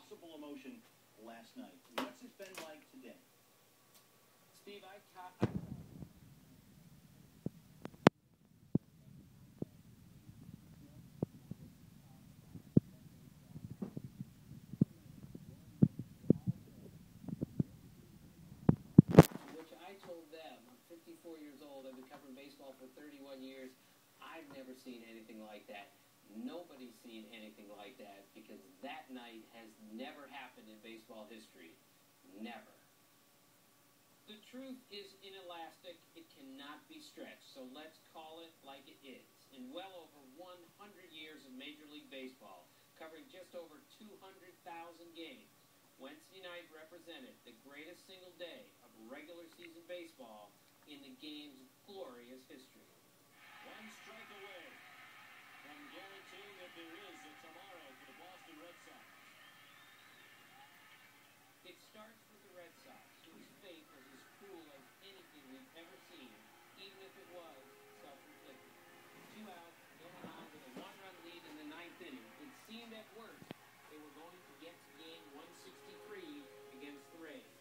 possible emotion last night. What's it been like today? Steve, which I told them, I'm 54 years old, I've been covering baseball for 31 years, I've never seen anything like that. Nobody's seen anything like that because that night has never happened in baseball history. Never. The truth is inelastic. It cannot be stretched. So let's call it like it is. In well over 100 years of Major League Baseball, covering just over 200,000 games, Wednesday night represented the greatest single day of regular season baseball in the game's glorious history. One strike away from guaranteeing that there is a tomorrow for the Boston Red Sox. It starts with the Red Sox, whose fate was as cruel as anything we've ever seen, even if it was self-inflicted. 2 outs, going on with a 1-run lead in the 9th inning. It seemed at worst they were going to get to game 163 against the Rays.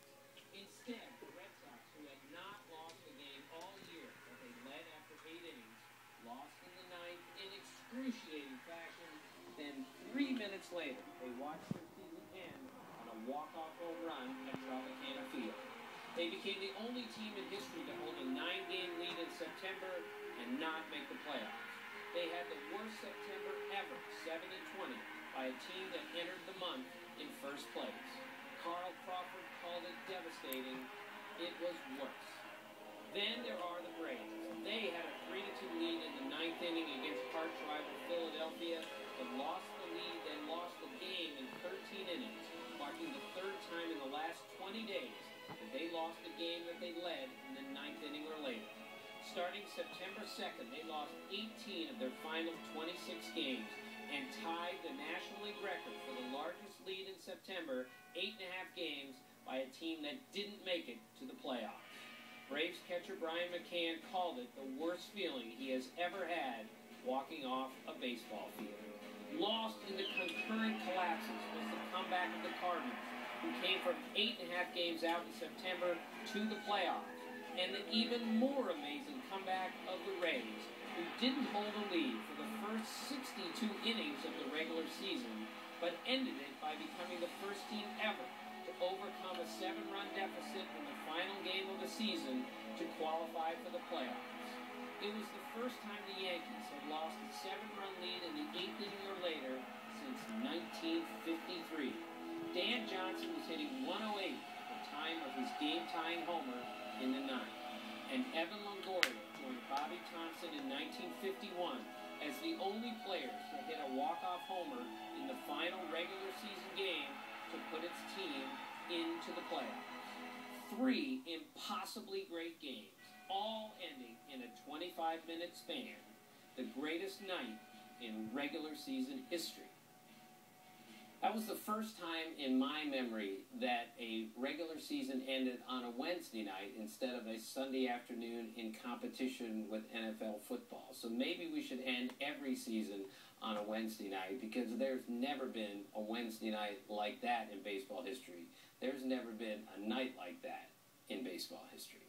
Instead, the Red Sox, who had not lost a game all year, but they led after 8 innings, lost in the 9th in excruciating fashion. Then 3 minutes later, they watched their season end on a walk-off home run at Tropicana Field. They became the only team in history to hold a 9-game lead in September and not make the playoffs. They had the worst September ever, 7-20, by a team that entered the month in first place. Carl Crawford called it devastating. It was worse. Then there are the Braves. They had a 3-2 lead in the 9th inning against arch rival Philadelphia, but lost the lead, then lost the game in 13 innings, marking the 3rd time in the last 20 days that they lost a game that they led in the 9th inning or later. Starting September 2nd, they lost 18 of their final 26 games and tied the National League record for the largest lead in September, 8.5 games, by a team that didn't make it to the playoffs. Braves catcher Brian McCann called it the worst feeling he has ever had walking off a baseball field. Lost in the concurrent collapses was the comeback of the Cardinals, who came from 8.5 games out in September to the playoffs, and the even more amazing comeback of the Rays, who didn't hold a lead for the first 62 innings of the regular season, but ended it by becoming the first team ever to overcome a 7-run deficit in the final game of the season to qualify for the playoffs. It was the first time the Yankees had lost a 7-run lead in the 8th inning or later since 1953. Dan Johnson was hitting 108 at the time of his game-tying homer in the 9th. And Evan Longoria joined Bobby Thompson in 1951 as the only players to hit a walk-off homer in the final regular season game to put its team into the playoffs. 3 impossibly great games, all ending in a 25-minute span, the greatest night in regular season history. That was the first time in my memory that a regular season ended on a Wednesday night instead of a Sunday afternoon in competition with NFL football. So maybe we should end every season on a Wednesday night, because there's never been a Wednesday night like that in baseball history. There's never been a night like that in baseball history.